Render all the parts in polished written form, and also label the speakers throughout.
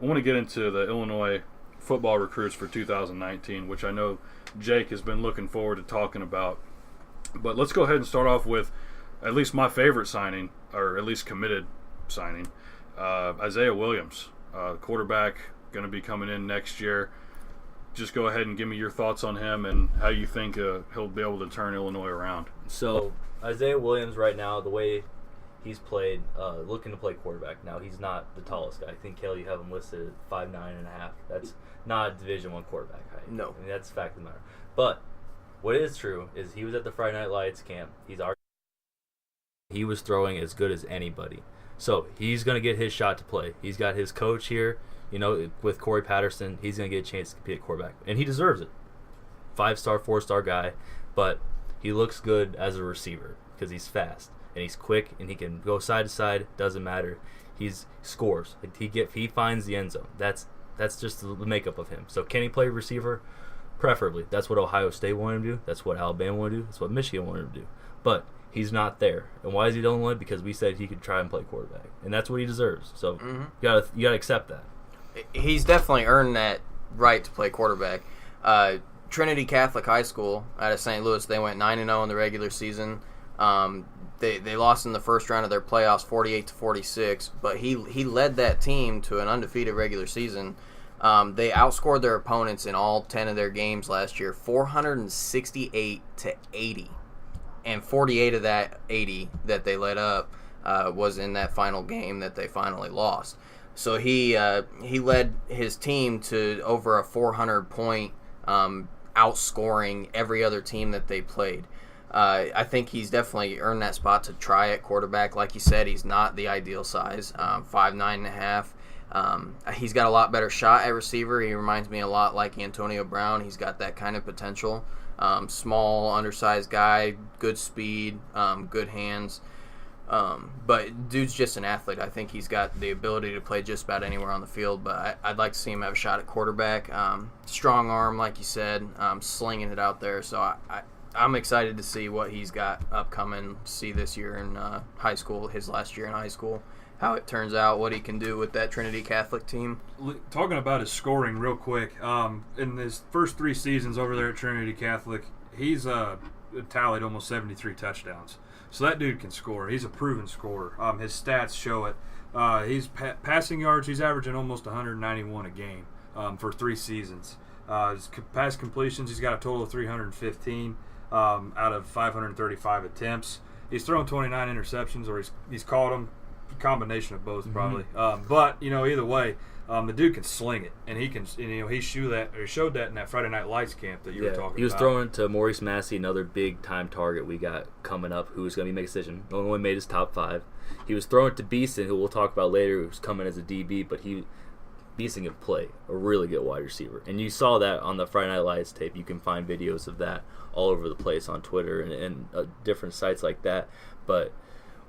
Speaker 1: I want to get into the Illinois football recruits for 2019, which I know Jake has been looking forward to talking about. But let's go ahead and start off with at least my favorite signing, or at least committed signing, Isaiah Williams, quarterback, going to be coming in next year. Just go ahead and give me your thoughts on him and how you think he'll be able to turn Illinois around.
Speaker 2: So Isaiah Williams right now, the way he's played, looking to play quarterback. Now, he's not the tallest guy. I think, Cale, you have him listed at 5'9.5". That's not a Division I quarterback height.
Speaker 3: No.
Speaker 2: I mean, that's the fact of the matter. But what is true is he was at the Friday Night Lights camp. He was throwing as good as anybody. So he's going to get his shot to play. He's got his coach here, with Corey Patterson. He's going to get a chance to compete at quarterback. And he deserves it. 5-star, 4-star guy. But he looks good as a receiver because he's fast. And he's quick, and he can go side to side. Doesn't matter. He scores. He finds the end zone. That's just the makeup of him. So can he play receiver? Preferably. That's what Ohio State wanted him to do. That's what Alabama wanted to do. That's what Michigan wanted him to do. But he's not there. And why is he Illinois? Because we said he could try and play quarterback, and that's what he deserves. So you gotta accept that.
Speaker 3: He's definitely earned that right to play quarterback. Trinity Catholic High School out of St. Louis, they went 9-0 in the regular season. They lost in the first round of their playoffs 48-46, but he led that team to an undefeated regular season. They outscored their opponents in all 10 of their games last year, 468-80, and 48 of that 80 that they let up was in that final game that they finally lost. So he led his team to over a 400-point outscoring every other team that they played. I think he's definitely earned that spot to try at quarterback. Like you said, he's not the ideal size, 5'9.5". He's got a lot better shot at receiver. He reminds me a lot like Antonio Brown. He's got that kind of potential. Small, undersized guy, good speed, good hands. But dude's just an athlete. I think he's got the ability to play just about anywhere on the field, but I'd like to see him have a shot at quarterback. Strong arm, like you said, slinging it out there. So I'm excited to see what he's got upcoming, see this year in high school, his last year in high school, how it turns out, what he can do with that Trinity Catholic team.
Speaker 1: Talking about his scoring real quick, in his first 3 seasons over there at Trinity Catholic, he's tallied almost 73 touchdowns. So that dude can score. He's a proven scorer. His stats show it. He's passing yards, he's averaging almost 191 a game for 3 seasons. His pass completions, he's got a total of 315. Out of 535 attempts. He's thrown 29 interceptions, or he's caught them. Combination of both, probably. But either way, the dude can sling it, and he can. He showed that in that Friday Night Lights camp that you were talking about.
Speaker 2: He was throwing to Maurice Massey, another big time target we got coming up, who's going to be making a decision. Illinois made his top 5. He was throwing to Beeson, who we'll talk about later, who's coming as a DB, but Beeson can play a really good wide receiver, and you saw that on the Friday Night Lights tape. You can find videos of that all over the place on Twitter and different sites like that. But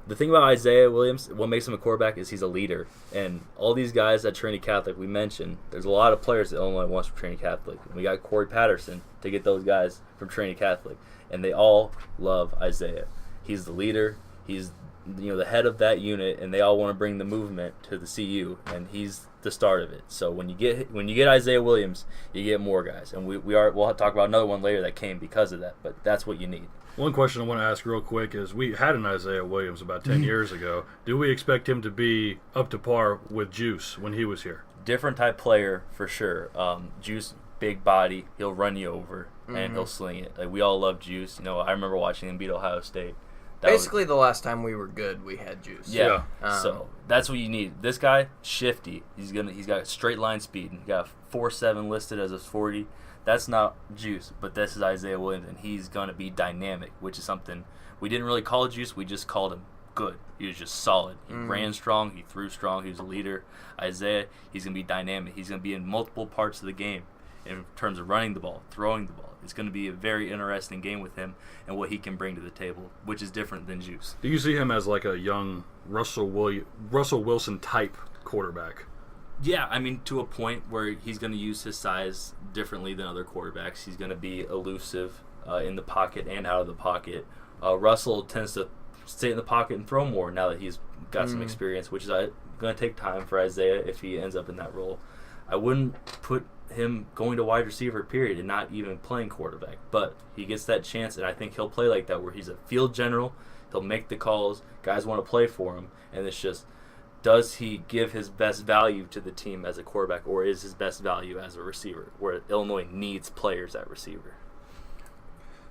Speaker 2: the thing about Isaiah Williams, what makes him a quarterback, is he's a leader. And all these guys at Trinity Catholic we mentioned, there's a lot of players that Illinois wants from Trinity Catholic. And we got Corey Patterson to get those guys from Trinity Catholic, and they all love Isaiah. He's the leader. He's the head of that unit, and they all want to bring the movement to the CU, and he's the start of it. So when you get Isaiah Williams, you get more guys, and we'll talk about another one later that came because of that. But that's what you need.
Speaker 1: One question I want to ask real quick is, we had an Isaiah Williams about 10 years ago. Do we expect him to be up to par with Juice when he was here?
Speaker 2: Different type player for sure. Juice, big body, he'll run you over and he'll sling it. Like, we all love Juice. I remember watching him beat Ohio State.
Speaker 3: Basically, the last time we were good, we had Juice.
Speaker 2: Yeah. So that's what you need. This guy, shifty. He's got straight line speed. He got 4.7 listed as a 40. That's not Juice, but this is Isaiah Williams, and he's gonna be dynamic, which is something we didn't really call Juice. We just called him good. He was just solid. He ran strong. He threw strong. He was a leader. Isaiah, he's gonna be dynamic. He's gonna be in multiple parts of the game in terms of running the ball, throwing the ball. It's going to be a very interesting game with him and what he can bring to the table, which is different than Juice.
Speaker 1: Do you see him as like a young Russell Wilson type quarterback?
Speaker 2: Yeah, I mean, to a point where he's going to use his size differently than other quarterbacks. He's going to be elusive in the pocket and out of the pocket. Russell tends to stay in the pocket and throw more now that he's got some experience, which is going to take time for Isaiah if he ends up in that role. I wouldn't put him going to wide receiver, period, and not even playing quarterback. But he gets that chance, and I think he'll play like that, where he's a field general. He'll make the calls. Guys want to play for him, and it's just, does he give his best value to the team as a quarterback, or is his best value as a receiver, where Illinois needs players at receiver?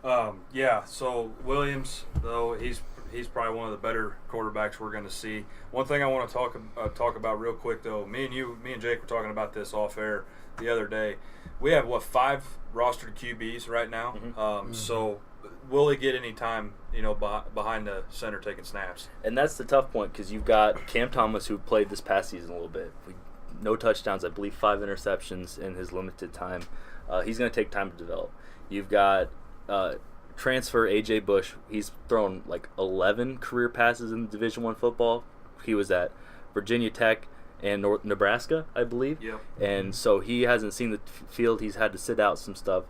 Speaker 1: So Williams, though, he's probably one of the better quarterbacks we're going to see. One thing I want to talk about real quick, though, me and Jake were talking about this off air the other day. We have 5 rostered QBs right now. So will he get any time, behind the center taking snaps?
Speaker 2: And that's the tough point, because you've got Cam Thomas, who played this past season a little bit. No touchdowns, I believe 5 interceptions in his limited time. He's going to take time to develop. You've got transfer A.J. Bush. He's thrown like 11 career passes in Division I football. He was at Virginia Tech and Nebraska, I believe.
Speaker 1: Yep.
Speaker 2: And so he hasn't seen the field. He's had to sit out some stuff.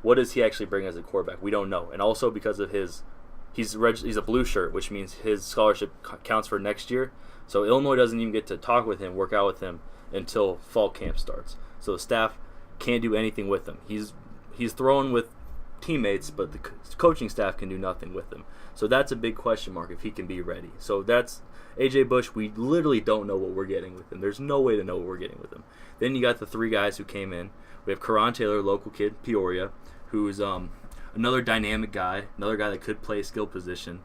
Speaker 2: What does he actually bring as a quarterback? We don't know. And also because of he's a blue shirt, which means his scholarship counts for next year. So Illinois doesn't even get to talk with him, work out with him until fall camp starts. So the staff can't do anything with him. He's throwing with teammates, but the coaching staff can do nothing with him. So that's a big question mark if he can be ready. So that's A.J. Bush. We literally don't know what we're getting with him. There's no way to know what we're getting with him. Then you got the 3 guys who came in. We have Karan Taylor, local kid, Peoria, who's another dynamic guy, another guy that could play a skill position.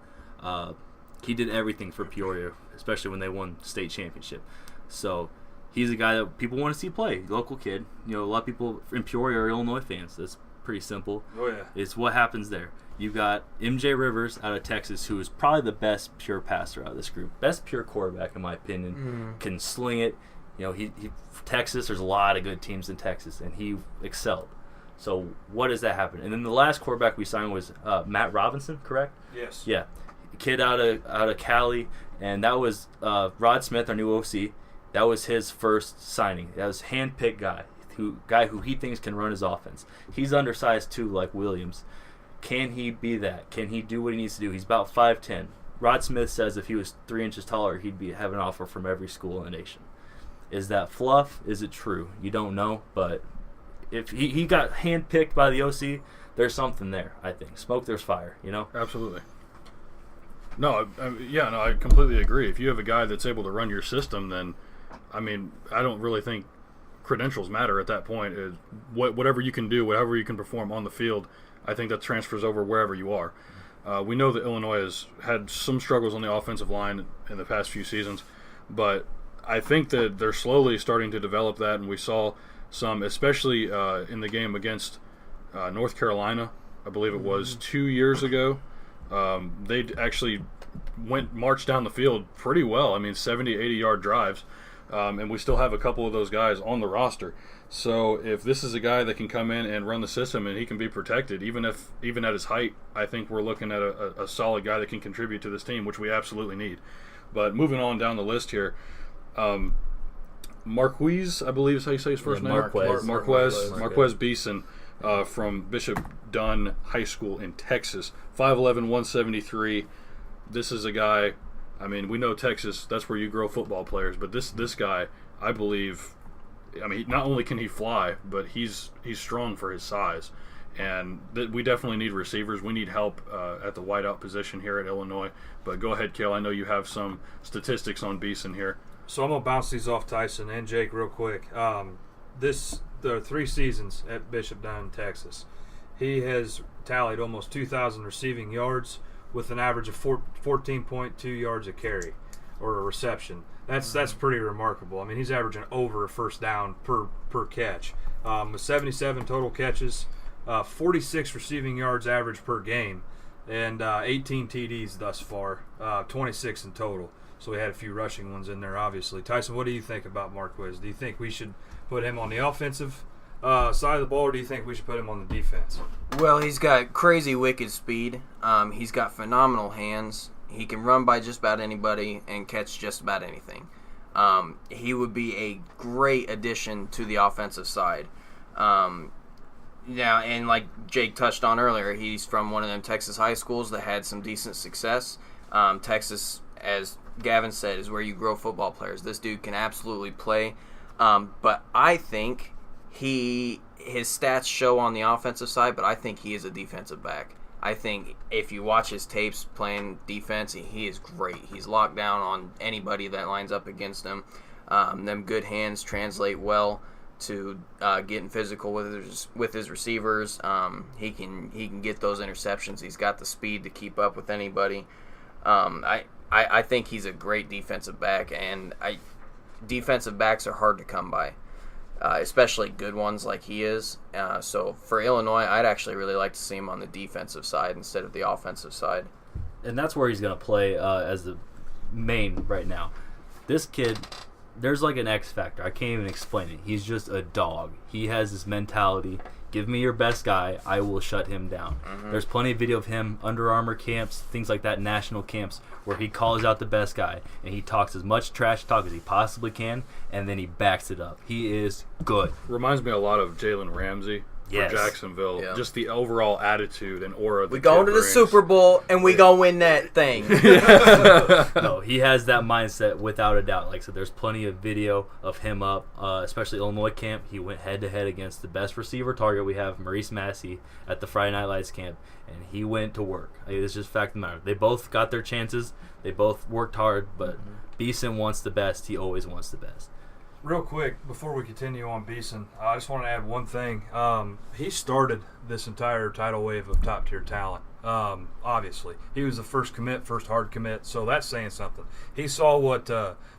Speaker 2: He did everything for Peoria, especially when they won state championship. So he's a guy that people want to see play, local kid. A lot of people in Peoria are Illinois fans. That's pretty simple.
Speaker 1: Oh, yeah.
Speaker 2: It's what happens there. You've got MJ Rivers out of Texas, who is probably the best pure passer out of this group. Best pure quarterback, in my opinion. Can sling it. Texas, there's a lot of good teams in Texas, and he excelled. So what does that happen? And then the last quarterback we signed was Matt Robinson, correct?
Speaker 1: Yes.
Speaker 2: Yeah. Kid out of Cali, and that was Rod Smith, our new OC. That was his first signing. That was hand-picked guy who he thinks can run his offense. He's undersized too, like Williams. Can he be that? Can he do what he needs to do? He's about 5'10". Rod Smith says if he was 3 inches taller, he'd have an offer from every school in the nation. Is that fluff? Is it true? You don't know, but if he got handpicked by the OC, there's something there, I think. Smoke, there's fire,
Speaker 4: Absolutely. No, I completely agree. If you have a guy that's able to run your system, then, I don't really think credentials matter at that point. Whatever you can do, whatever you can perform on the field, I think that transfers over wherever you are. We know that Illinois has had some struggles on the offensive line in the past few seasons, but I think that they're slowly starting to develop that, and we saw some, especially in the game against North Carolina, I believe it was 2 years ago. They actually marched down the field pretty well. 70, 80-yard drives. And we still have a couple of those guys on the roster. So if this is a guy that can come in and run the system and he can be protected, even at his height, I think we're looking at a solid guy that can contribute to this team, which we absolutely need. But moving on down the list here, Marquise, I believe is how you say his first name? Marquez Beeson from Bishop Dunn High School in Texas, 5'11", 173. This is a guy, we know Texas, that's where you grow football players, but this guy, I believe, not only can he fly, but he's strong for his size. And we definitely need receivers. We need help at the wideout position here at Illinois. But go ahead, Cale. I know you have some statistics on Beeson here.
Speaker 1: So I'm going to bounce these off Tyson and Jake real quick. There are 3 seasons at Bishop Dunn, Texas. He has tallied almost 2,000 receiving yards with an average of 14.2 yards a carry or a reception. That's pretty remarkable. He's averaging over a first down per catch. With 77 total catches, 46 receiving yards average per game, and 18 TDs thus far, 26 in total. So we had a few rushing ones in there, obviously. Tyson, what do you think about Marquez? Do you think we should put him on the offensive side of the ball, or do you think we should put him on the defense?
Speaker 3: Well, he's got crazy wicked speed. He's got phenomenal hands. He can run by just about anybody and catch just about anything. He would be a great addition to the offensive side. Yeah, and like Jake touched on earlier, he's from one of them Texas high schools that had some decent success. Texas, as Gavin said, is where you grow football players. This dude can absolutely play. But I think his stats show on the offensive side, but I think he is a defensive back. I think if you watch his tapes playing defense, he is great. He's locked down on anybody that lines up against him. Them good hands translate well to getting physical with his receivers. He can get those interceptions. He's got the speed to keep up with anybody. I think he's a great defensive back, and defensive backs are hard to come by, especially good ones like he is. So for Illinois, I'd actually really like to see him on the defensive side instead of the offensive side.
Speaker 2: And that's where he's going to play as the main right now. This kid, there's like an X factor. I can't even explain it. He's just a dog. He has this mentality. Give me your best guy, I will shut him down. Mm-hmm. There's plenty of video of him, Under Armour camps, things like that, national camps, where he calls out the best guy, and he talks as much trash talk as he possibly can, and then he backs it up. He is good.
Speaker 4: Reminds me a lot of Jalen Ramsey for Jacksonville. Yeah. Just the overall attitude and aura.
Speaker 3: We going to the Super Bowl, and we going to win that thing.
Speaker 2: No, he has that mindset without a doubt. Like I said, there's plenty of video of him up, especially Illinois camp. He went head-to-head against the best receiver target we have, Maurice Massey, at the Friday Night Lights camp, and he went to work. It's just a fact of the matter. They both got their chances. They both worked hard, but Beeson wants the best. He always wants the best.
Speaker 1: Real quick, before we continue on Beeson, I just want to add one thing. He started this entire tidal wave of top-tier talent, obviously. He was the first hard commit, so that's saying something. He saw what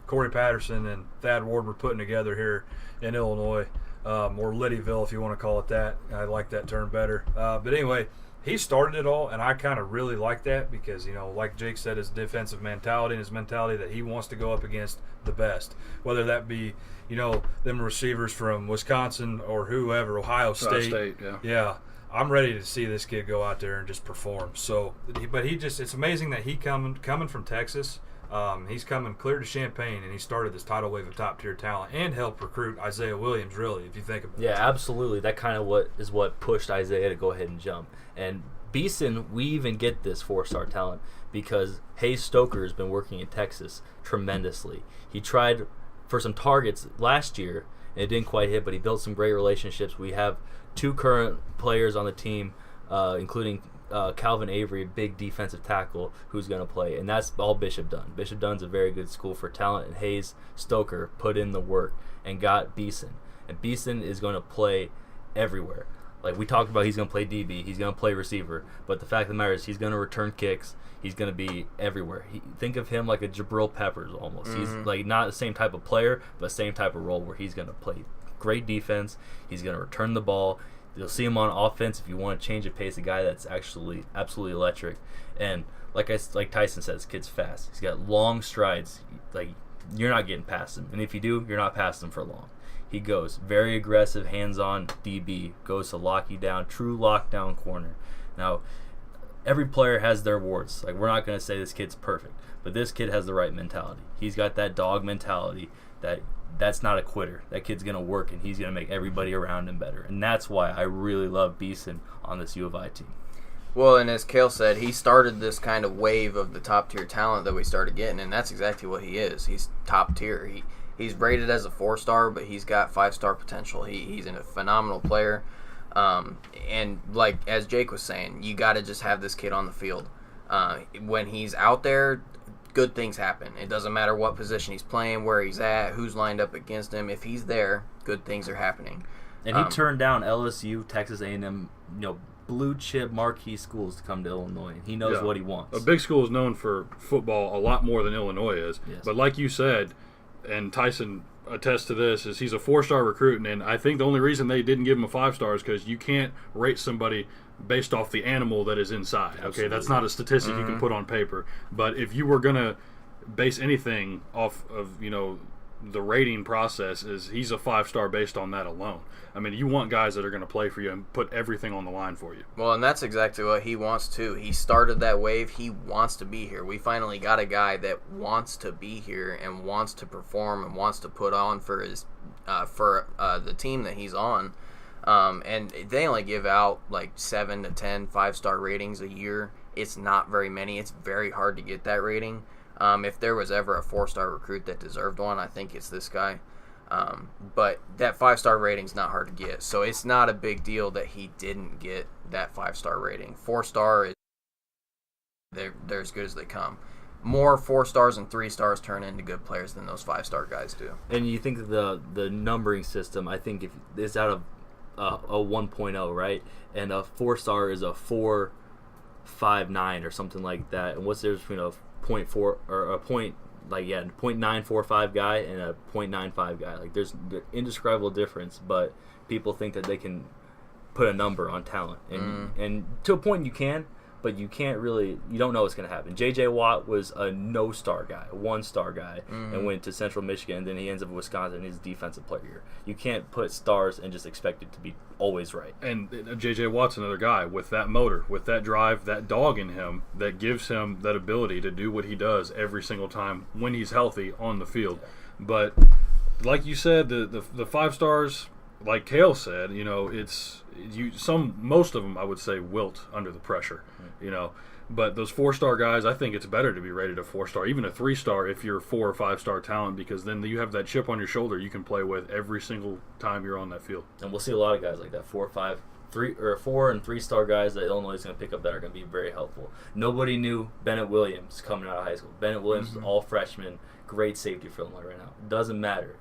Speaker 1: Corey Patterson and Thad Ward were putting together here in Illinois, or Liddyville, if you want to call it that. I like that term better. But anyway, he started it all, and I kind of really like that because, like Jake said, his defensive mentality and his mentality that he wants to go up against the best, whether that be, them receivers from Wisconsin or whoever, Ohio State. Yeah. I'm ready to see this kid go out there and just perform. So, but it's amazing that he coming from Texas. He's coming clear to Champaign, and he started this tidal wave of top-tier talent and helped recruit Isaiah Williams, really, if you think about it.
Speaker 2: Yeah, absolutely. That kind of what pushed Isaiah to go ahead and jump. And Beeson, we even get this 4-star talent because Hayes Stoker has been working in Texas tremendously. He tried for some targets last year, and it didn't quite hit, but he built some great relationships. We have 2 current players on the team, including Calvin Avery, a big defensive tackle, who's going to play, and that's all Bishop Dunn. Bishop Dunn's a very good school for talent, and Hayes Stoker put in the work and got Beeson. And Beeson is going to play everywhere. Like we talked about, he's going to play DB, he's going to play receiver, but the fact of the matter is he's going to return kicks, he's going to be everywhere. Think of him like a Jabril Peppers almost. He's like not the same type of player, but same type of role where he's going to play great defense, he's going to return the ball. You'll see him on offense if you want to change the pace, a guy that's actually absolutely electric. And like Tyson said, this kid's fast. He's got long strides. Like you're not getting past him. And if you do, you're not past him for long. He goes very aggressive, hands-on DB, goes to lock you down, true lockdown corner. Now, every player has their warts. Like we're not going to say this kid's perfect, but this kid has the right mentality. He's got that dog mentality that's not a quitter. That kid's going to work, and he's going to make everybody around him better. And that's why I really love Beeson on this U of I team.
Speaker 3: Well, and as Cale said, he started this kind of wave of the top-tier talent that we started getting, and that's exactly what he is. He's top tier. He's rated as a 4-star, but he's got 5-star potential. He's a phenomenal player. And like as Jake was saying, you got to just have this kid on the field. When he's out there, good things happen. It doesn't matter what position he's playing, where he's at, who's lined up against him. If he's there, good things are happening.
Speaker 2: And he turned down LSU, Texas A&M, blue chip marquee schools to come to Illinois. He knows what he wants.
Speaker 4: A big school is known for football a lot more than Illinois is.
Speaker 2: Yes.
Speaker 4: But like you said, and Tyson attests to this, is he's a 4-star recruit, and I think the only reason they didn't give him a 5-star is because you can't rate somebody based off the animal that is inside.
Speaker 2: Absolutely.
Speaker 4: Okay, that's not a statistic you can put on paper. But if you were going to base anything off of, the rating process, is he's a 5-star based on that alone. I mean, you want guys that are going to play for you and put everything on the line for you.
Speaker 3: Well, and that's exactly what he wants too. He started that wave. He wants to be here. We finally got a guy that wants to be here and wants to perform and wants to put on for his the team that he's on. And they only give out like 7 to 10 5-star ratings a year. it's not very many. It's very hard to get that rating. If there was ever a 4-star recruit that deserved one, I think it's this guy. But that 5-star rating's not hard to get, so it's not a big deal that he didn't get that 5-star rating. 4-star is they're as good as they come. More 4 stars and 3 stars turn into good players than those 5-star guys do.
Speaker 2: And you think the numbering system, I think if it's out of a 1.0, right? And a 4-star is a 4.59 or something like that. And what's the difference between a 0.4 or a point, like, yeah, 0.945 guy and a 0.95 guy? Like, there's an indescribable difference, but people think that they can put a number on talent. And to a point you can, but you can't really, you don't know what's going to happen. J.J. Watt was a no-star guy, a 1-star guy, and went to Central Michigan, and then he ends up in Wisconsin, and he's defensive player. You can't put stars and just expect it to be always right.
Speaker 4: And J.J. Watt's another guy with that motor, with that drive, that dog in him that gives him that ability to do what he does every single time when he's healthy on the field. Yeah. But like you said, the 5 stars, like Cale said, most of them I would say wilt under the pressure, But those 4-star guys, I think it's better to be rated a 4-star, even a 3-star if you're 4 or 5-star talent, because then you have that chip on your shoulder you can play with every single time you're on that field.
Speaker 2: And we'll see a lot of guys like that, 4 and 3-star guys that Illinois is going to pick up that are going to be very helpful. Nobody knew Bennett Williams coming out of high school. Bennett Williams is all freshman, great safety for Illinois right now. It doesn't matter.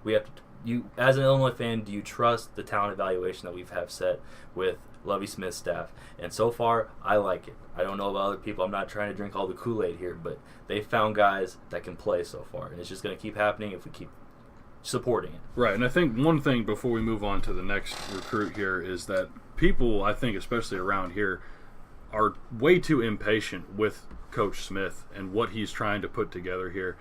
Speaker 2: We have to. You, as an Illinois fan, do you trust the talent evaluation that we've set with Lovie Smith's staff? And so far, I like it. I don't know about other people. I'm not trying to drink all the Kool-Aid here, but they found guys that can play so far, and it's just going to keep happening if we keep supporting it.
Speaker 4: Right, and I think one thing before we move on to the next recruit here is that people, I think especially around here, are way too impatient with Coach Smith and what he's trying to put together here.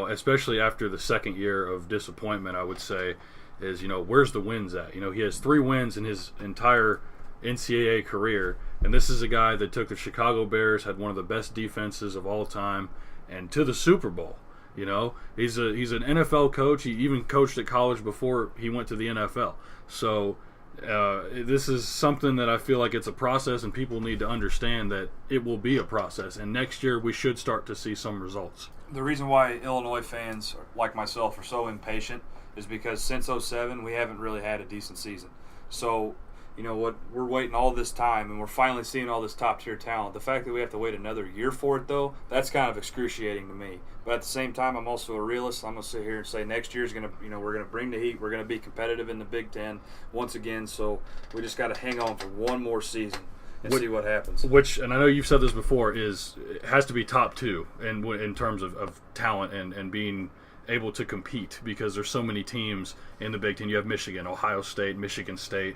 Speaker 4: Especially after the second year of disappointment, I would say, is, where's the wins at? He has 3 wins in his entire NCAA career, and this is a guy that took the Chicago Bears, had one of the best defenses of all time, and to the Super Bowl. He's an NFL coach. He even coached at college before he went to the NFL. So this is something that I feel like it's a process, and people need to understand that it will be a process, and next year we should start to see some results.
Speaker 1: The reason why Illinois fans like myself are so impatient is because since 2007 we haven't really had a decent season. So, we're waiting all this time and we're finally seeing all this top-tier talent. The fact that we have to wait another year for it, though, that's kind of excruciating to me. But at the same time, I'm also a realist. I'm going to sit here and say next year's going to, we're going to bring the heat. We're going to be competitive in the Big Ten once again. So we just got to hang on for one more season and see what happens.
Speaker 4: And I know you've said this before, it has to be top 2 in terms of talent and being able to compete, because there's so many teams in the Big Ten. You have Michigan, Ohio State, Michigan State,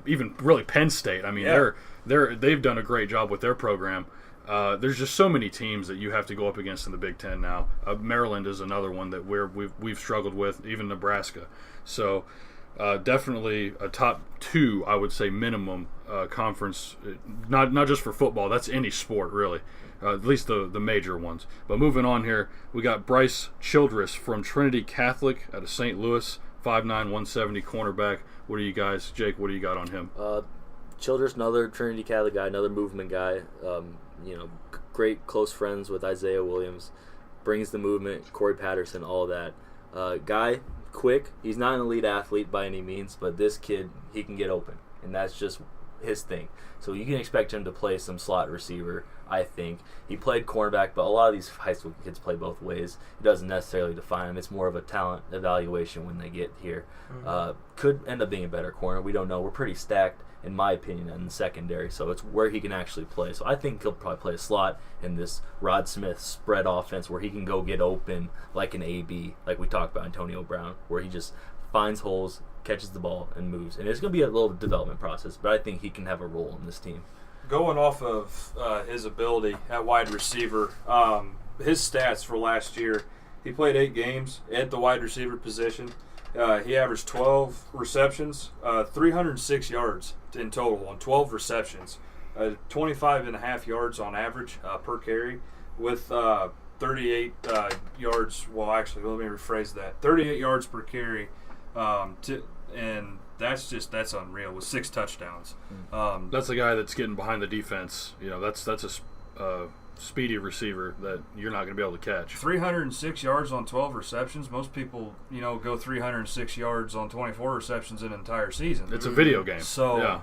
Speaker 4: even really Penn State. I mean, they've done a great job with their program. There's just so many teams that you have to go up against in the Big Ten now. Maryland is another one that we've struggled with, even Nebraska. So definitely a top 2, I would say, minimum conference, not just for football. That's any sport, really, at least the major ones. But moving on here, we got Bryce Childress from Trinity Catholic out of St. Louis, 5'9", 170 cornerback. What do you guys, Jake, what do you got on him?
Speaker 2: Childress, another Trinity Catholic guy, another movement guy. Great close friends with Isaiah Williams. Brings the movement, Corey Patterson, all that. Guy, quick. He's not an elite athlete by any means, but this kid, he can get open, and that's just his thing. So you can expect him to play some slot receiver, I think. He played cornerback, but a lot of these high school kids play both ways. It doesn't necessarily define him. It's more of a talent evaluation when they get here. Could end up being a better corner. We don't know. We're pretty stacked, in my opinion, in the secondary, so it's where he can actually play. So I think he'll probably play a slot in this Rod Smith spread offense where he can go get open like an AB, like we talked about Antonio Brown, where he just finds holes, catches the ball, and moves. And it's going to be a little development process, but I think he can have a role in this team. Going
Speaker 1: off of his ability at wide receiver, his stats for last year, he played 8 games at the wide receiver position. He averaged 12 receptions, 306 yards in total on 12 receptions, 25.5 yards on average per carry, with 38 yards. Well, actually, let me rephrase that. 38 yards per carry and that's unreal with 6 touchdowns.
Speaker 4: That's the guy that's getting behind the defense. That's a speedy receiver that you're not going to be able to catch. 306
Speaker 1: yards on 12 receptions. Most people, go 306 yards on 24 receptions in an entire season.
Speaker 4: It's a video game.
Speaker 1: So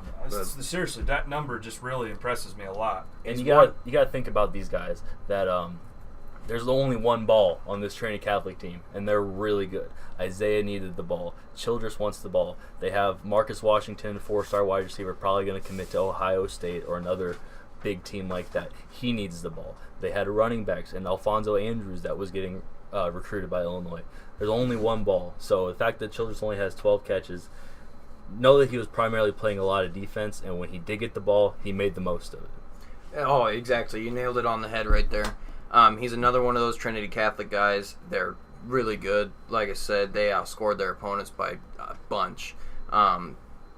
Speaker 1: seriously, that number just really impresses me a lot.
Speaker 2: And you got to think about these guys that there's only one ball on this Trinity Catholic team, and they're really good. Isaiah needed the ball. Childress wants the ball. They have Marcus Washington, 4-star wide receiver, probably going to commit to Ohio State or another big team like that. He needs the ball. They had running backs and Alfonso Andrews that was getting recruited by Illinois. There's only one ball. So the fact that Childress only has 12 catches, know that he was primarily playing a lot of defense, and when he did get the ball, he made the most of it.
Speaker 3: Oh, exactly. You nailed it on the head right there. He's another one of those Trinity Catholic guys. They're really good. Like I said, they outscored their opponents by a bunch.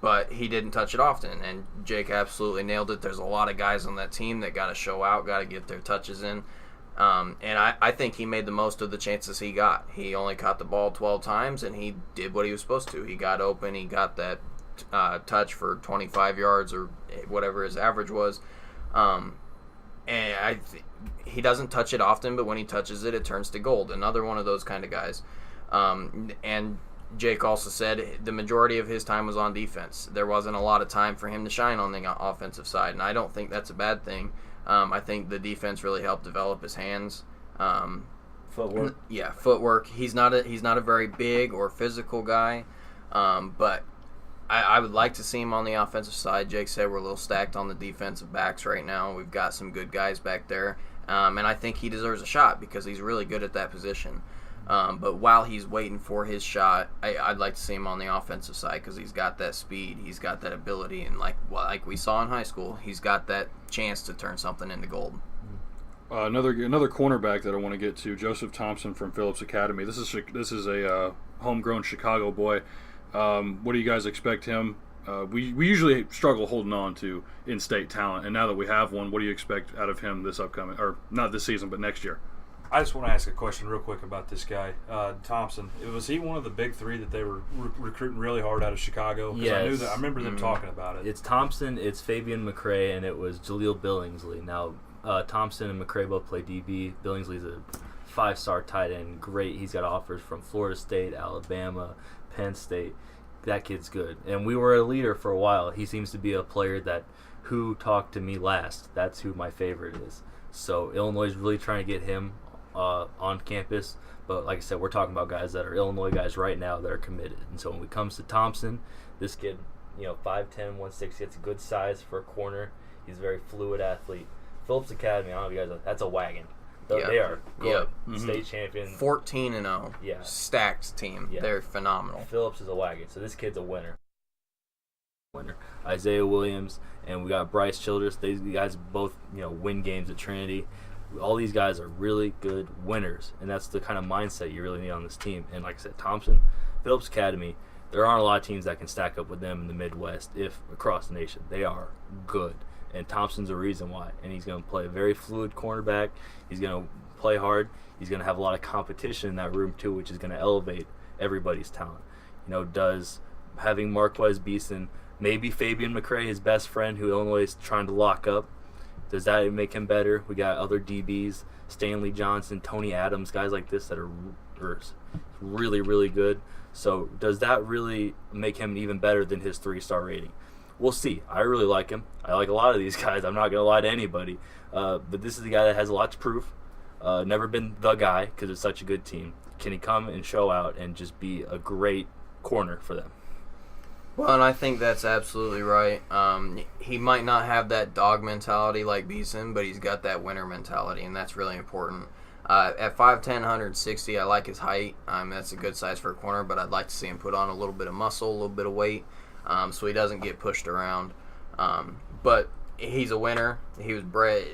Speaker 3: But he didn't touch it often, and Jake absolutely nailed it. There's a lot of guys on that team that got to show out, got to get their touches in. And I think he made the most of the chances he got. He only caught the ball 12 times, and he did what he was supposed to. He got open. He got that touch for 25 yards or whatever his average was. And he doesn't touch it often, but when he touches it, it turns to gold. Another one of those kind of guys. And Jake also said the majority of his time was on defense. There wasn't a lot of time for him to shine on the offensive side, and I don't think that's a bad thing. I think the defense really helped develop his hands.
Speaker 2: Footwork.
Speaker 3: Yeah, footwork. He's not a very big or physical guy, but I would like to see him on the offensive side. Jake said we're a little stacked on the defensive backs right now. We've got some good guys back there, and I think he deserves a shot because he's really good at that position. But while he's waiting for his shot, I'd like to see him on the offensive side because he's got that speed, he's got that ability, and like we saw in high school, he's got that chance to turn something into gold.
Speaker 4: Another cornerback that I want to get to, Joseph Thompson from Phillips Academy. This is a homegrown Chicago boy. What do you guys expect him? We usually struggle holding on to in-state talent, and now that we have one, what do you expect out of him this upcoming, or not this season, but next year?
Speaker 1: I just want to ask a question real quick about this guy, Thompson. Was he one of the big 3 that they were recruiting really hard out of Chicago?
Speaker 2: Yes.
Speaker 1: I remember them talking about it.
Speaker 2: It's Thompson, it's Fabian McCray, and it was Jaleel Billingsley. Now, Thompson and McCray both play DB. Billingsley's a 5-star tight end. Great. He's got offers from Florida State, Alabama, Penn State. That kid's good. And we were a leader for a while. He seems to be a player that who talked to me last. That's who my favorite is. So Illinois is really trying to get him on campus, but like I said, we're talking about guys that are Illinois guys right now that are committed. And so when it comes to Thompson, this kid, 5'10", 160, it's a good size for a corner. He's a very fluid athlete. Phillips Academy, I don't know if you guys know, that's a wagon. They are good.
Speaker 3: Yep.
Speaker 2: State champion.
Speaker 3: 14-0.
Speaker 2: Yeah.
Speaker 3: Stacked team. Yeah. They're phenomenal.
Speaker 2: Phillips is a wagon, so this kid's a winner. Isaiah Williams, and we got Bryce Childress. These guys both, win games at Trinity. All these guys are really good winners, and that's the kind of mindset you really need on this team. And like I said, Thompson, Phillips Academy, there aren't a lot of teams that can stack up with them in the Midwest, if across the nation. They are good, and Thompson's a reason why. And he's going to play a very fluid cornerback. He's going to play hard. He's going to have a lot of competition in that room too, which is going to elevate everybody's talent. Does having Marquez Beeson, maybe Fabian McCray, his best friend, who Illinois is trying to lock up, does that make him better? We got other DBs, Stanley Johnson, Tony Adams, guys like this that are really, really good. So does that really make him even better than his 3-star rating? We'll see. I really like him. I like a lot of these guys. I'm not going to lie to anybody. But this is a guy that has a lot to prove. Never been the guy because it's such a good team. Can he come and show out and just be a great corner for them?
Speaker 3: Well, and I think that's absolutely right. He might not have that dog mentality like Beeson, but he's got that winner mentality, and that's really important. At 5'10", 160, I like his height. That's a good size for a corner, but I'd like to see him put on a little bit of muscle, a little bit of weight, so he doesn't get pushed around. But he's a winner. He was bred.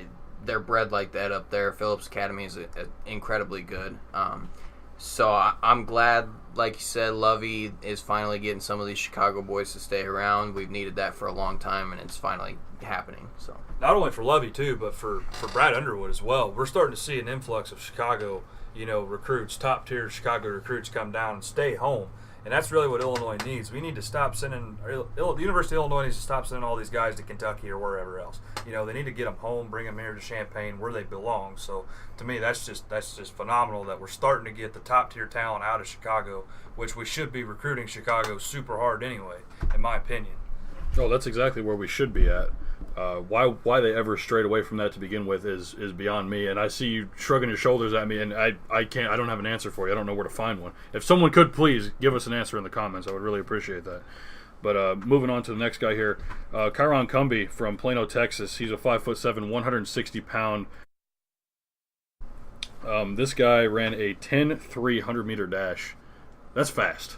Speaker 3: They're bred like that up there. Phillips Academy is incredibly good. So I'm glad, like you said, Lovey is finally getting some of these Chicago boys to stay around. We've needed that for a long time, and it's finally happening. So
Speaker 1: not only for Lovey too, but for Brad Underwood as well. We're starting to see an influx of Chicago, recruits, top tier Chicago recruits come down and stay home. And that's really what Illinois needs. We need to stop sending the University of Illinois needs to stop sending all these guys to Kentucky or wherever else. They need to get them home, bring them here to Champaign where they belong. So to me, that's just phenomenal that we're starting to get the top tier talent out of Chicago, which we should be recruiting Chicago super hard anyway, in my opinion.
Speaker 4: Oh, that's exactly where we should be at. Why they ever strayed away from that to begin with is beyond me. And I see you shrugging your shoulders at me, and I don't have an answer for you. I don't know where to find one. If someone could please give us an answer in the comments, I would really appreciate that. But moving on to the next guy here, Kyron Cumby from Plano, Texas. He's a 5'7", 160-pound. This guy ran a 10.3 100-meter dash. That's fast.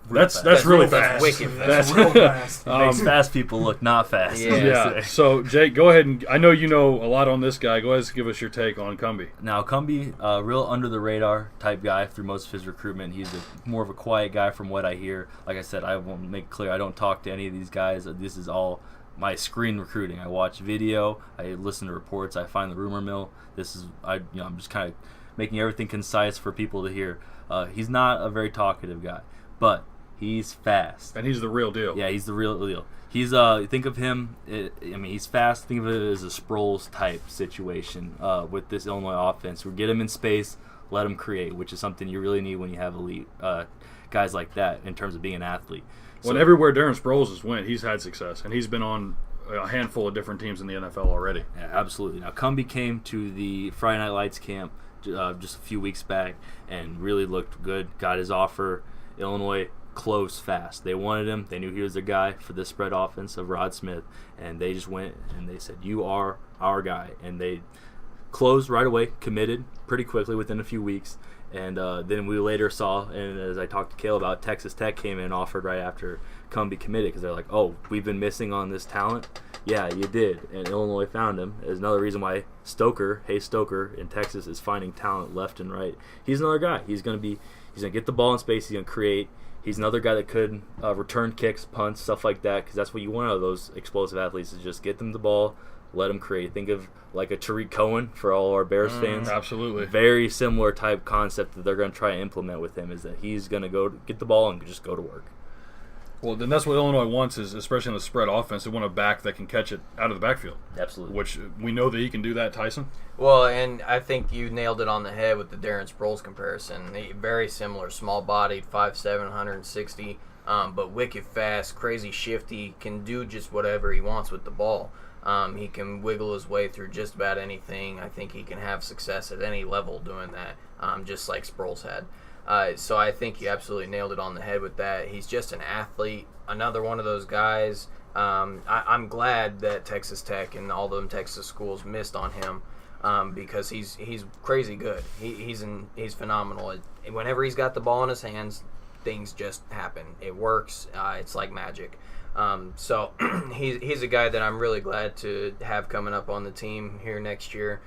Speaker 4: That's really fast.
Speaker 3: Wicked fast.
Speaker 1: That's real fast.
Speaker 2: Makes fast people look not fast.
Speaker 3: Yeah.
Speaker 4: So, Jake, go ahead and I know you know a lot on this guy. Go ahead and give us your take on Cumby.
Speaker 2: Now, Cumby, real under-the-radar type guy through most of his recruitment. He's more of a quiet guy from what I hear. Like I said, I won't make it clear I don't talk to any of these guys. This is all my screen recruiting. I watch video. I listen to reports. I find the rumor mill. I'm just kind of making everything concise for people to hear. He's not a very talkative guy, but he's fast.
Speaker 4: And he's the real deal.
Speaker 2: Yeah, he's the real deal. He's think of him. He's fast. Think of it as a Sproles type situation with this Illinois offense. We get him in space, let him create, which is something you really need when you have elite guys like that in terms of being an athlete.
Speaker 4: Well, everywhere Darren Sproles has went, he's had success, and he's been on a handful of different teams in the NFL already.
Speaker 2: Yeah, absolutely. Now, Cumby came to the Friday Night Lights camp just a few weeks back and really looked good. Got his offer. Illinois closed fast. They wanted him. They knew he was their guy for the spread offense of Rod Smith, and they just went and they said, "You are our guy." And they closed right away, committed pretty quickly within a few weeks. And then we later saw, and as I talked to Cale about, Texas Tech came in and offered right after Cumby committed because they're like, "Oh, we've been missing on this talent." Yeah, you did, and Illinois found him. Is another reason why Stoker in Texas is finding talent left and right. He's another guy. He's gonna get the ball in space. He's gonna create. He's another guy that could return kicks, punts, stuff like that, because that's what you want out of those explosive athletes is just get them the ball, let them create. Think of like a Tariq Cohen for all our Bears fans.
Speaker 4: Absolutely.
Speaker 2: Very similar type concept that they're going to try and implement with him is that he's going to go get the ball and just go to work.
Speaker 4: Well, then that's what Illinois wants, is especially in the spread offense. They want a back that can catch it out of the backfield.
Speaker 2: Absolutely.
Speaker 4: Which we know that he can do that, Tyson.
Speaker 3: Well, and I think you nailed it on the head with the Darren Sproles comparison. Very similar, small-bodied, 5'7", 160, but wicked fast, crazy shifty, can do just whatever he wants with the ball. He can wiggle his way through just about anything. I think he can have success at any level doing that, just like Sproles had. So I think you absolutely nailed it on the head with that. He's just an athlete, another one of those guys. I'm glad that Texas Tech and all them Texas schools missed on him because he's crazy good. He's phenomenal. Whenever he's got the ball in his hands, things just happen. It works. It's like magic. So he's a guy that I'm really glad to have coming up on the team here next year.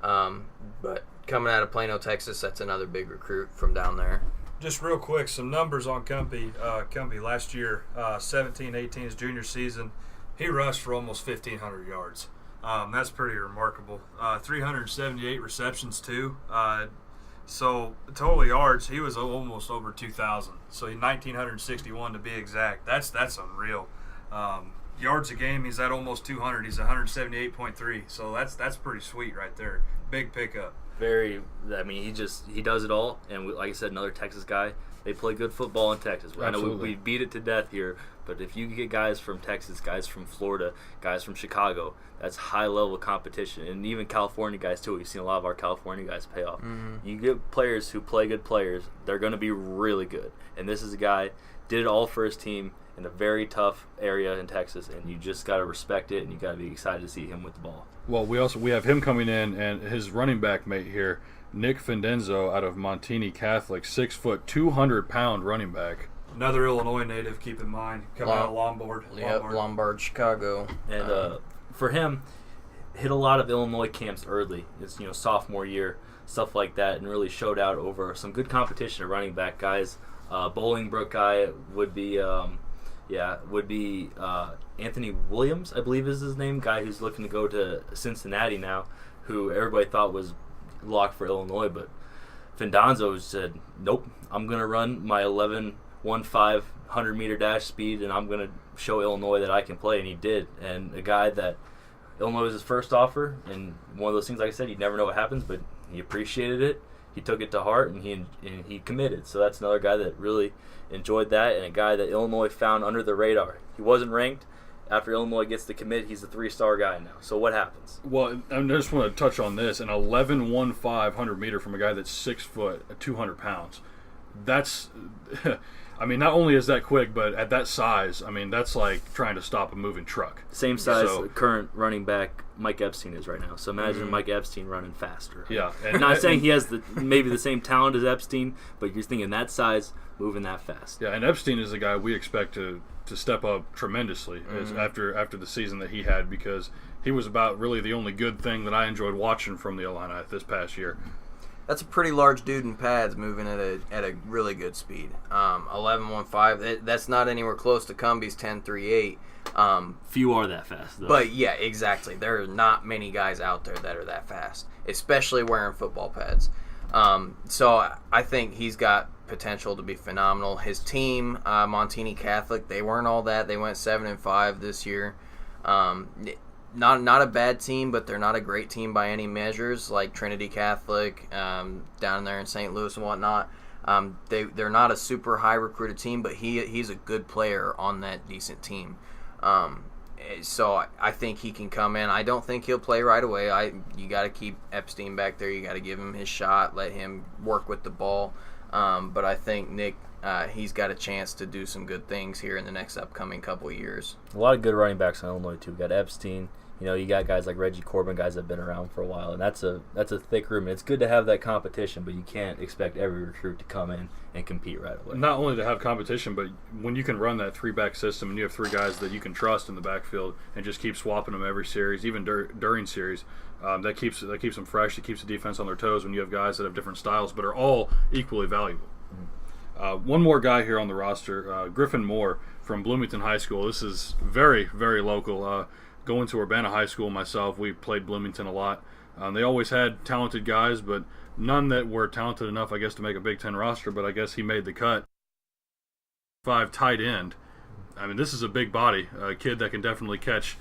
Speaker 3: But coming out of Plano, Texas, that's another big recruit from down there.
Speaker 1: Just real quick, some numbers on Cumby. Cumby last year, 17-18, his junior season, he rushed for almost 1,500 yards. That's pretty remarkable. 378 receptions too. So total yards, he was almost over 2,000. So 1,961 to be exact. That's unreal. Yards a game, he's at almost 200. He's 178.3. So that's pretty sweet right there. Big pickup.
Speaker 2: He does it all, and like I said, another Texas guy. They play good football in Texas.
Speaker 4: Absolutely.
Speaker 2: I know we beat it to death here, but if you get guys from Texas, guys from Florida, guys from Chicago, that's high-level competition, and even California guys too. We've seen a lot of our California guys pay off. Mm-hmm. You get players who play good players, they're going to be really good, and this is a guy did it all for his team in a very tough area in Texas, and you just got to respect it, and you got to be excited to see him with the ball.
Speaker 4: Well, we have him coming in, and his running back mate here, Nick Findenzo out of Montini Catholic, 6 foot, 200-pound running back.
Speaker 1: Another Illinois native, keep in mind, coming out of Lombard.
Speaker 3: Yep, Lombard, Chicago.
Speaker 2: And for him, hit a lot of Illinois camps early. It's sophomore year, stuff like that, and really showed out over some good competition at running back guys. Bolingbrook guy would be Anthony Williams, I believe is his name, guy who's looking to go to Cincinnati now, who everybody thought was locked for Illinois, but Findanzo said, nope, I'm going to run my 11 1.5 100-meter dash speed, and I'm going to show Illinois that I can play, and he did. And a guy that Illinois was his first offer, and one of those things, like I said, you never know what happens, but he appreciated it. He took it to heart, and he committed. So that's another guy that really enjoyed that, and a guy that Illinois found under the radar. He wasn't ranked. After Illinois gets the commit, he's a 3-star guy now. So what happens?
Speaker 4: Well, I just want to touch on this. An 11.15 100-meter from a guy that's 6 foot, 200 pounds. That's, I mean, not only is that quick, but at that size, I mean, that's like trying to stop a moving truck.
Speaker 2: Same size current running back Mike Epstein is right now. So imagine Mike Epstein running faster.
Speaker 4: Yeah.
Speaker 2: And not saying he has maybe the same talent as Epstein, but you're thinking that size, moving that fast.
Speaker 4: Yeah, and Epstein is a guy we expect to step up tremendously after the season that he had, because he was about really the only good thing that I enjoyed watching from the Illini this past year.
Speaker 3: That's a pretty large dude in pads moving at a really good speed. 11.15. That's not anywhere close to Cumbie's 10.38.
Speaker 2: Few are that fast, though.
Speaker 3: But yeah, exactly. There are not many guys out there that are that fast, especially wearing football pads. So I think he's got potential to be phenomenal. His team, Montini Catholic, they weren't all that. They went 7-5 this year. Not a bad team, but they're not a great team by any measures, like Trinity Catholic down there in St. Louis and whatnot. They're not a super high recruited team, but he's a good player on that decent team. So I think he can come in. I don't think he'll play right away. You got to keep Epstein back there. You got to give him his shot, let him work with the ball. But I think Nick, he's got a chance to do some good things here in the next upcoming couple of years.
Speaker 2: A lot of good running backs in Illinois too. We got Epstein. You got guys like Reggie Corbin, guys that have been around for a while, and that's a thick room. And it's good to have that competition, but you can't expect every recruit to come in and compete right away.
Speaker 4: Not only to have competition, but when you can run that 3-back system and you have 3 guys that you can trust in the backfield and just keep swapping them every series, even during series, that keeps them fresh. It keeps the defense on their toes when you have guys that have different styles but are all equally valuable. One more guy here on the roster, Griffin Moore from Bloomington High School. This is very, very local. Going to Urbana High School myself, we played Bloomington a lot. They always had talented guys, but none that were talented enough, I guess, to make a Big Ten roster, but I guess he made the cut. 5 tight end. I mean, this is a big body, a kid that can definitely catch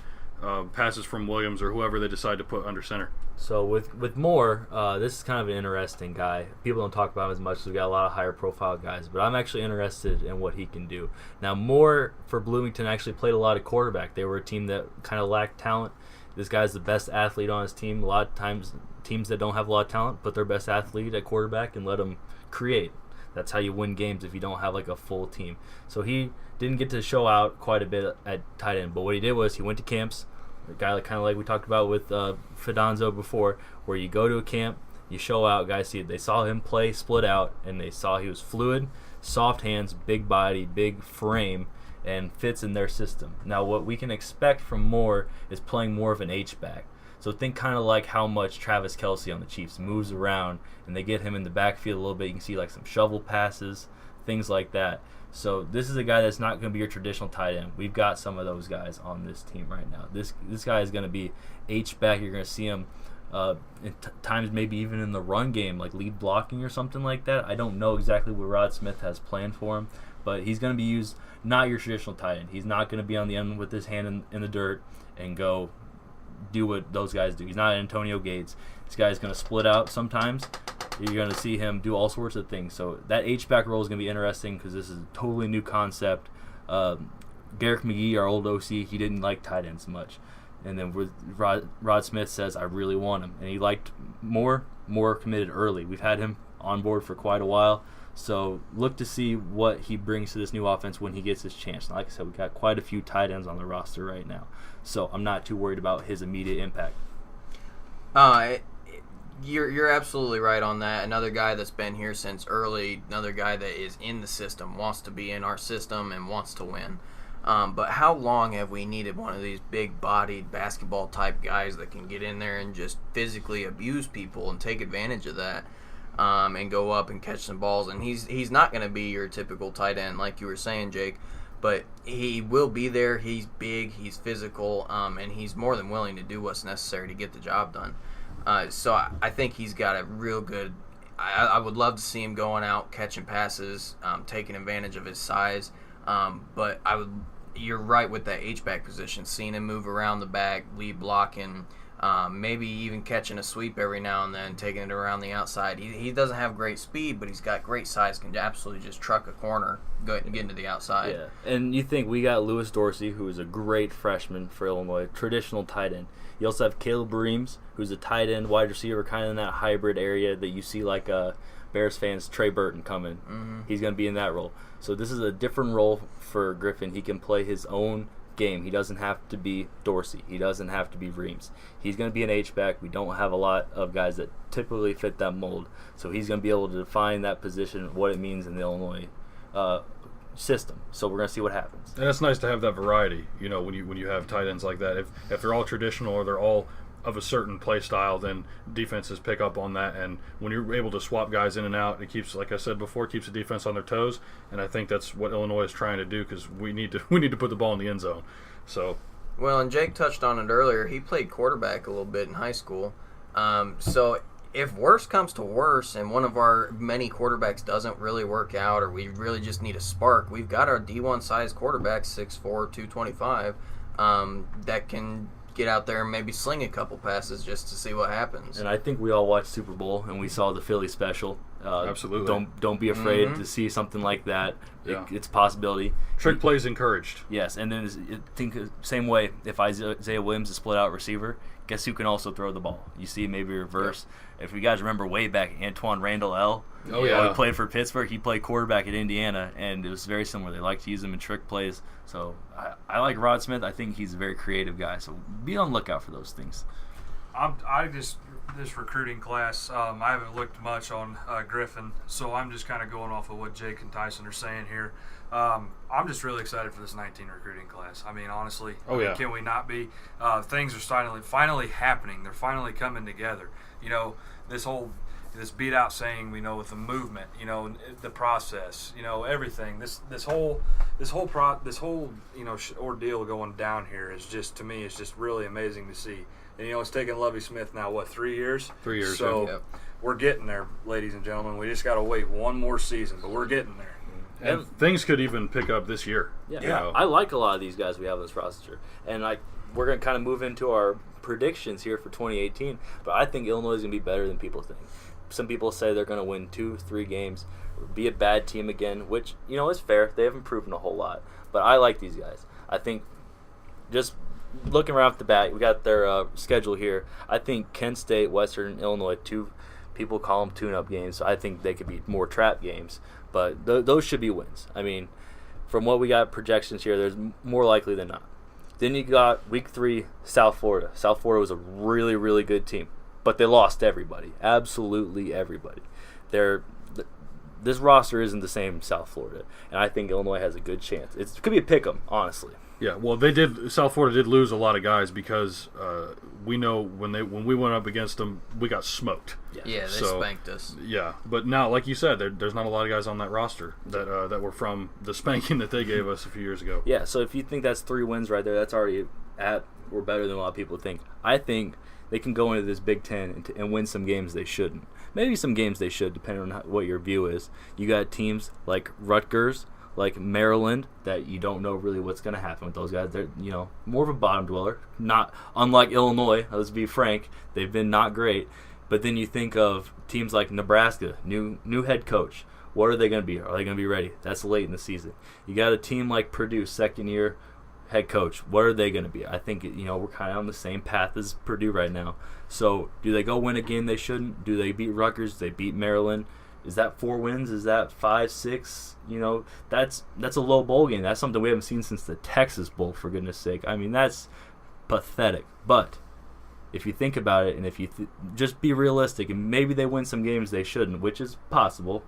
Speaker 4: passes from Williams or whoever they decide to put under center.
Speaker 2: So with Moore, this is kind of an interesting guy. People don't talk about him as much, so we've got a lot of higher profile guys, but I'm actually interested in what he can do. Now, Moore for Bloomington actually played a lot of quarterback. They were a team that kind of lacked talent. This guy's the best athlete on his team. A lot of times, teams that don't have a lot of talent put their best athlete at quarterback and let them create. That's how you win games if you don't have like a full team. So he didn't get to show out quite a bit at tight end, but what he did was he went to camps. A guy kind of like we talked about with Fidanzo before, where you go to a camp, you show out, guys see it. They saw him play split out, and they saw he was fluid, soft hands, big body, big frame, and fits in their system. Now what we can expect from Moore is playing more of an H-back. So think kind of like how much Travis Kelce on the Chiefs moves around, and they get him in the backfield a little bit. You can see like some shovel passes, things like that. So this is a guy that's not going to be your traditional tight end. We've got some of those guys on this team right now. This guy is going to be H-back. You're going to see him at times maybe even in the run game, like lead blocking or something like that. I don't know exactly what Rod Smith has planned for him, but he's going to be used not your traditional tight end. He's not going to be on the end with his hand in the dirt and go do what those guys do. He's not Antonio Gates. This guy's going to split out sometimes. You're going to see him do all sorts of things. So that H-back role is going to be interesting because this is a totally new concept. Garrick McGee, our old OC, he didn't like tight ends much. And then with Rod Smith says, I really want him. And he liked more committed early. We've had him on board for quite a while. So look to see what he brings to this new offense when he gets his chance. Like I said, we've got quite a few tight ends on the roster right now. So I'm not too worried about his immediate impact.
Speaker 3: You're absolutely right on that. Another guy that's been here since early, another guy that is in the system, wants to be in our system and wants to win. But how long have we needed one of these big-bodied basketball-type guys that can get in there and just physically abuse people and take advantage of that and go up and catch some balls? And he's not going to be your typical tight end like you were saying, Jake, but he will be there. He's big, he's physical, and he's more than willing to do what's necessary to get the job done. So I think he's got a real good I would love to see him going out, catching passes, taking advantage of his size. But you're right with that H-back position, seeing him move around the back, lead blocking, maybe even catching a sweep every now and then, taking it around the outside. He doesn't have great speed, but he's got great size, can absolutely just truck a corner, get into the outside.
Speaker 2: Yeah, and you think we got Lewis Dorsey, who is a great freshman for Illinois, traditional tight end. You also have Caleb Reams, who's a tight end, wide receiver, kind of in that hybrid area that you see like Bears fans, Trey Burton coming.
Speaker 3: Mm-hmm.
Speaker 2: He's going to be in that role. So this is a different role for Griffin. He can play his own game. He doesn't have to be Dorsey. He doesn't have to be Reams. He's going to be an H-back. We don't have a lot of guys that typically fit that mold. So he's going to be able to define that position, what it means in the Illinois system. So we're going to see what happens.
Speaker 4: And it's nice to have that variety, when you have tight ends like that. If they're all traditional or they're all of a certain play style, then defenses pick up on that. And when you're able to swap guys in and out, it keeps, like I said before, keeps the defense on their toes. And I think that's what Illinois is trying to do, because we need to put the ball in the end zone. So,
Speaker 3: well, and Jake touched on it earlier. He played quarterback a little bit in high school. So if worse comes to worse and one of our many quarterbacks doesn't really work out, or we really just need a spark, we've got our D1 size quarterback, 6'4", 225, that can get out there and maybe sling a couple passes just to see what happens.
Speaker 2: And I think we all watched Super Bowl and we saw the Philly special.
Speaker 4: Absolutely.
Speaker 2: Don't be afraid to see something like that.
Speaker 4: Yeah.
Speaker 2: It's a possibility.
Speaker 4: Trick plays encouraged.
Speaker 2: Yes, and then think same way. If Isaiah Williams is split out receiver, guess who can also throw the ball? You see maybe reverse. Yep. If you guys remember way back, Antoine Randall L.
Speaker 4: Oh yeah,
Speaker 2: he played for Pittsburgh. He played quarterback at Indiana, and it was very similar. They like to use him in trick plays. So I like Rod Smith. I think he's a very creative guy. So be on the lookout for those things.
Speaker 1: This recruiting class, I haven't looked much on Griffin, so I'm just kind of going off of what Jake and Tyson are saying here. I'm just really excited for this 19 recruiting class. I mean, honestly, can we not be? Things are finally happening. They're finally coming together. This beat out saying, with the movement, the process, everything. This whole ordeal going down here is just, to me, it's just really amazing to see. And it's taken Lovie Smith now 3 years?
Speaker 4: 3 years.
Speaker 1: So we're getting there, ladies and gentlemen. We just got to wait one more season, but we're getting there.
Speaker 4: And things could even pick up this year.
Speaker 2: Yeah. I like a lot of these guys we have on this roster, and we're going to kind of move into our predictions here for 2018. But I think Illinois is going to be better than people think. Some people say they're going to win 2-3 games, be a bad team again, which is fair. They haven't proven a whole lot, but I like these guys. I think just looking right off the bat, we got their schedule here. I think Kent State, Western Illinois, people call them tune-up games, so I think they could be more trap games. But those should be wins. I mean, from what we got projections here, there's more likely than not. Then you got week 3, South Florida. South Florida was a really, really good team, but they lost everybody, absolutely everybody. This roster isn't the same South Florida, and I think Illinois has a good chance. It could be a pick 'em, honestly.
Speaker 4: Yeah, well, South Florida did lose a lot of guys because we know when we went up against them, we got smoked.
Speaker 3: Yeah, they spanked us.
Speaker 4: Yeah, but now, like you said, there's not a lot of guys on that roster that were from the spanking that they gave us a few years ago.
Speaker 2: Yeah, so if you think that's 3 wins right there, that's already we're better than a lot of people think. I think they can go into this Big Ten and win some games they shouldn't. Maybe some games they should, depending on what your view is. You got teams like Rutgers, like Maryland, that you don't know really what's going to happen with those guys. They're more of a bottom dweller, not unlike Illinois. Let's be frank, they've been not great. But then you think of teams like Nebraska, new head coach. What are they going to be? Are they going to be ready? That's late in the season. You got a team like Purdue, second year head coach. What are they going to be? I think we're kind of on the same path as Purdue right now. So do they go win a game they shouldn't? Do they beat Rutgers? Do they beat Maryland? Is that 4 wins? Is that 5, 6? That's a low bowl game. That's something we haven't seen since the Texas Bowl, for goodness sake. I mean, that's pathetic. But if you think about it, and if you just be realistic, and maybe they win some games they shouldn't, which is possible,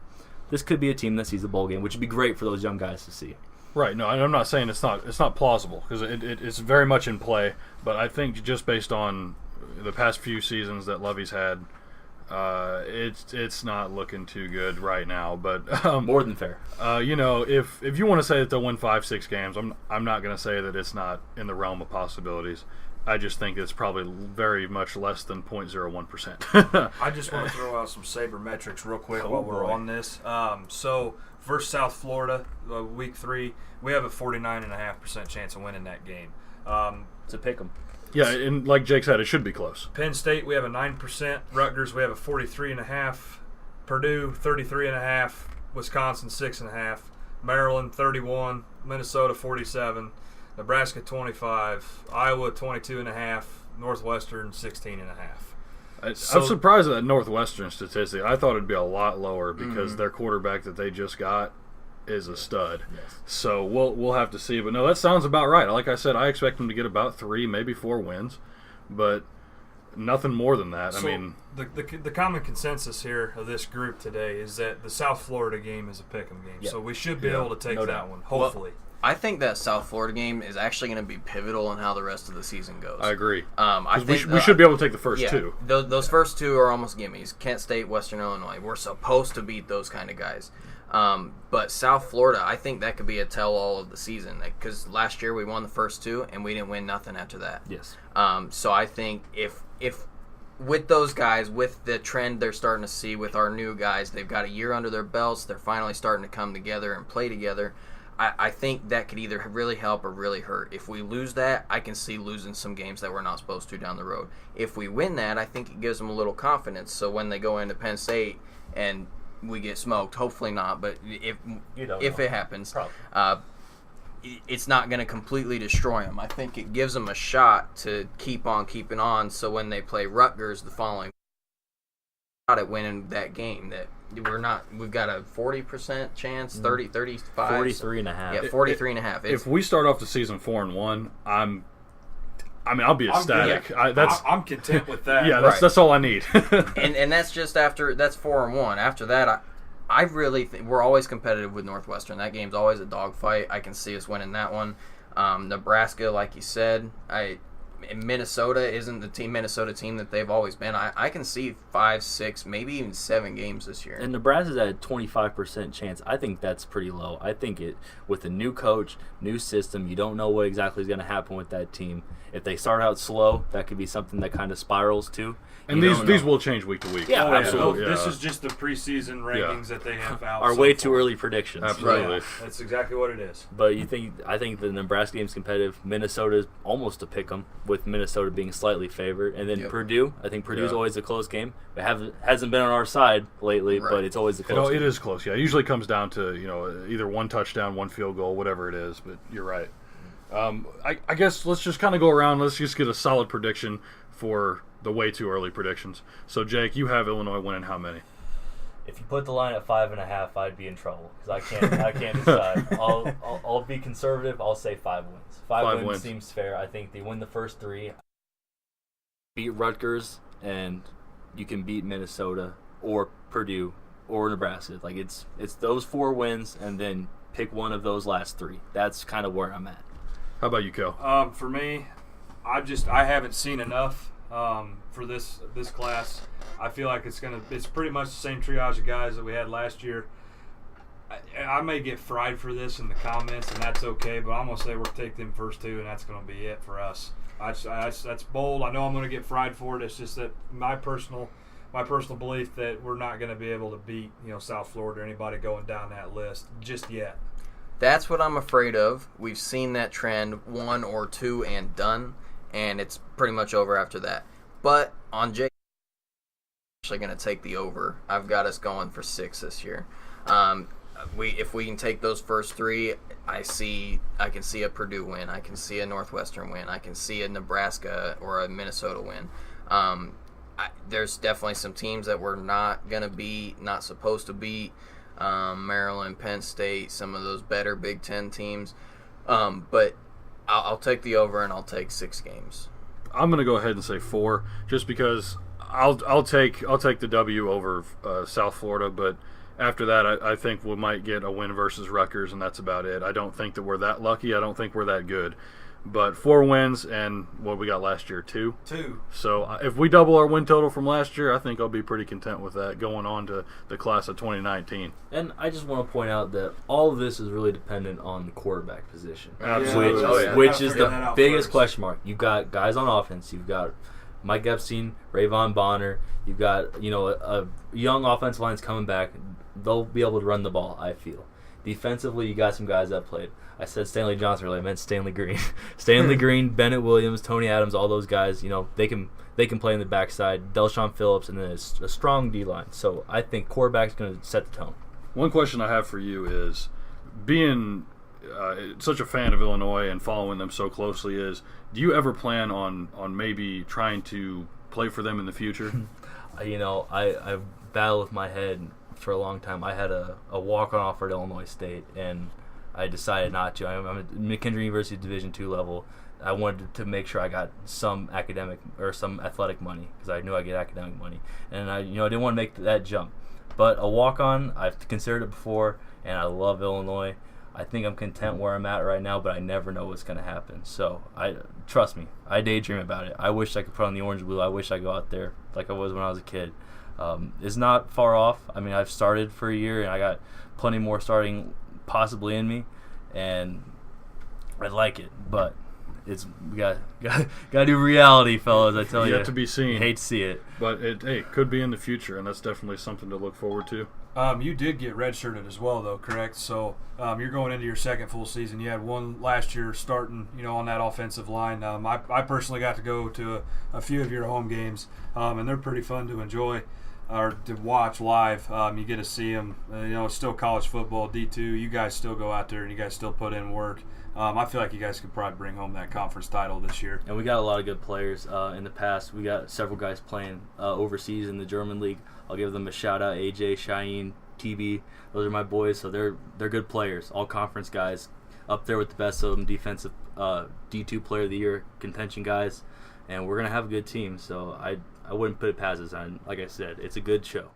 Speaker 2: this could be a team that sees a bowl game, which would be great for those young guys to see.
Speaker 4: Right. No, I'm not saying it's not plausible, because it's very much in play. But I think just based on the past few seasons that Lovey's had, it's not looking too good right now. But
Speaker 2: more than fair.
Speaker 4: If you want to say that they'll win 5-6 games, I'm not going to say that it's not in the realm of possibilities. I just think it's probably very much less than 0.01%.
Speaker 1: I just want to throw out some sabermetrics real quick while we're
Speaker 4: boy.
Speaker 1: on this. So versus South Florida, week 3, we have a 49.5% chance of winning that game.
Speaker 2: To pick them.
Speaker 4: Yeah, and like Jake said, it should be close.
Speaker 1: Penn State, we have a 9%. Rutgers, we have a 43.5%. Purdue, 33.5%. Wisconsin, 6.5%. Maryland, 31%. Minnesota, 47%. Nebraska, 25%. Iowa, 22.5%. Northwestern, 16.5%.
Speaker 4: I'm surprised at that Northwestern statistic. I thought it'd be a lot lower because their quarterback that they just got is a stud.
Speaker 2: Yes.
Speaker 4: So we'll have to see. But no, that sounds about right. Like I said, I expect them to get about 3, maybe 4 wins, but nothing more than that.
Speaker 1: So
Speaker 4: I mean,
Speaker 1: the common consensus here of this group today is that the South Florida game is a pick'em game.
Speaker 2: Yeah.
Speaker 1: So we should be
Speaker 4: Yeah.
Speaker 1: able to take
Speaker 2: No
Speaker 1: that
Speaker 2: doubt.
Speaker 1: one, hopefully.
Speaker 3: I think that South Florida game is actually going to be pivotal in how the rest of the season goes.
Speaker 4: I agree.
Speaker 3: I
Speaker 4: 'Cause
Speaker 3: think
Speaker 4: we should be able to take the first
Speaker 3: yeah,
Speaker 4: 2.
Speaker 3: Those first 2 are almost gimmies. Kent State, Western Illinois. We're supposed to beat those kind of guys. But South Florida, I think that could be a tell-all of the season. Because last year we won the first 2 and we didn't win nothing after that.
Speaker 2: Yes.
Speaker 3: So I think if with those guys, with the trend they're starting to see with our new guys, they've got a year under their belts. They're finally starting to come together and play together. I think that could either really help or really hurt. If we lose that, I can see losing some games that we're not supposed to down the road. If we win that, I think it gives them a little confidence. So when they go into Penn State and we get smoked, hopefully not, but if it happens, it's not going to completely destroy them. I think it gives them a shot to keep on keeping on. So when they play Rutgers the following shot at winning that game, that we've got a 40% chance, 30, 35.
Speaker 2: 43.5.
Speaker 3: Yeah, 43.5.
Speaker 4: If we start off the season 4-1, I'll be ecstatic.
Speaker 1: I'm content with that.
Speaker 4: Yeah,
Speaker 3: Right.
Speaker 4: that's all I need.
Speaker 3: and that's just after that's 4-1. After that, I really think we're always competitive with Northwestern. That game's always a dogfight. I can see us winning that one. Nebraska, like you said, Minnesota isn't the Minnesota team that they've always been. I can see 5, 6, maybe even 7 games this year.
Speaker 2: And Nebraska's at a 25% chance. I think that's pretty low. I think with a new coach, new system, you don't know what exactly is going to happen with that team. If they start out slow, that could be something that kind of spirals too.
Speaker 4: And these will change week to week.
Speaker 2: Yeah, absolutely.
Speaker 1: This is just the preseason rankings that they have out.
Speaker 2: Are
Speaker 1: so
Speaker 2: way too
Speaker 1: far.
Speaker 2: early predictions.
Speaker 4: Absolutely.
Speaker 1: Right. That's exactly what it is.
Speaker 2: But I think the Nebraska game's competitive. Minnesota's almost a pick 'em, with Minnesota being slightly favored. And then
Speaker 3: Yep.
Speaker 2: Purdue, I think Purdue's
Speaker 4: Yeah.
Speaker 2: always a close game. It hasn't been on our side lately,
Speaker 3: Right.
Speaker 2: but it's always a close game.
Speaker 4: It is close. Yeah, it usually comes down to either 1 touchdown, 1 field goal, whatever it is. But you're right. I guess let's just kind of go around. Let's just get a solid prediction for the way too early predictions. So Jake, you have Illinois winning how many?
Speaker 2: If you put the line at 5.5, I'd be in trouble because I can't decide. I'll be conservative. I'll say 5 wins. 5 wins seems fair. I think they win the first 3. Beat Rutgers, and you can beat Minnesota or Purdue or Nebraska. Like it's those 4 wins, and then pick one of those last 3. That's kind of where I'm at.
Speaker 4: How about you, Cale?
Speaker 1: For me, I haven't seen enough for this class. I feel like it's pretty much the same triage of guys that we had last year. I may get fried for this in the comments, and that's okay. But I'm gonna say we'll take them first 2, and that's gonna be it for us. That's bold. I know I'm gonna get fried for it. It's just that my personal belief that we're not gonna be able to beat South Florida or anybody going down that list just yet.
Speaker 3: That's what I'm afraid of. We've seen that trend 1 or 2 and done, and it's pretty much over after that. But on Jake, I'm actually going to take the over. I've got us going for 6 this year. If we can take those first 3, I can see a Purdue win. I can see a Northwestern win. I can see a Nebraska or a Minnesota win. There's definitely some teams that we're not going to beat, not supposed to beat. Maryland, Penn State, some of those better Big Ten teams. But I'll take the over, and I'll take 6 games.
Speaker 4: I'm going to go ahead and say 4, just because I'll take the W over South Florida. But after that, I think we might get a win versus Rutgers, and that's about it. I don't think that we're that lucky. I don't think we're that good. But 4 wins, and what we got last year, 2?
Speaker 1: 2.
Speaker 4: So if we double our win total from last year, I think I'll be pretty content with that going on to the class of 2019.
Speaker 2: And I just want to point out that all of this is really dependent on the quarterback position.
Speaker 4: Absolutely.
Speaker 2: Which is the biggest question mark. You've got guys on offense. You've got Mike Epstein, Rayvon Bonner. You've got, a young offensive line's coming back. They'll be able to run the ball, I feel. Defensively, you got some guys that played. I said Stanley Johnson earlier. I meant Stanley Green. Stanley Green, Bennett Williams, Tony Adams, all those guys, they can play in the backside. Delshon Phillips, and then a strong D-line. So I think quarterback's going to set the tone.
Speaker 4: One question I have for you is, being such a fan of Illinois and following them so closely, do you ever plan on maybe trying to play for them in the future?
Speaker 2: I battled with my head for a long time. I had a walk-on offer at Illinois State, and I decided not to. I'm at McKendree University Division II level. I wanted to make sure I got some academic or some athletic money because I knew I'd get academic money, and I didn't want to make that jump. But a walk-on, I've considered it before, and I love Illinois. I think I'm content where I'm at right now, but I never know what's going to happen. So trust me, I daydream about it. I wish I could put on the orange and blue. I wish I could go out there like I was when I was a kid. It's not far off. I mean, I've started for a year, and I got plenty more starting possibly in me, and I like it. But we got to do reality, fellas. I tell you,
Speaker 4: yet to be seen.
Speaker 2: I hate to see it,
Speaker 4: but it could be in the future, and that's definitely something to look forward to.
Speaker 1: You did get redshirted as well, though, correct? So you're going into your second full season. You had one last year starting, on that offensive line. I personally got to go to a few of your home games, and they're pretty fun to enjoy or to watch live. You get to see them. It's still college football, D2. You guys still go out there and you guys still put in work. I feel like you guys could probably bring home that conference title this year.
Speaker 2: And we got a lot of good players in the past. We got several guys playing overseas in the German league. I'll give them a shout out. AJ, Cheyenne, TB. Those are my boys. So they're good players. All conference guys up there with the best of them. Defensive D2 Player of the Year contention guys. And we're gonna have a good team. So I wouldn't put it past us. And like I said, it's a good show.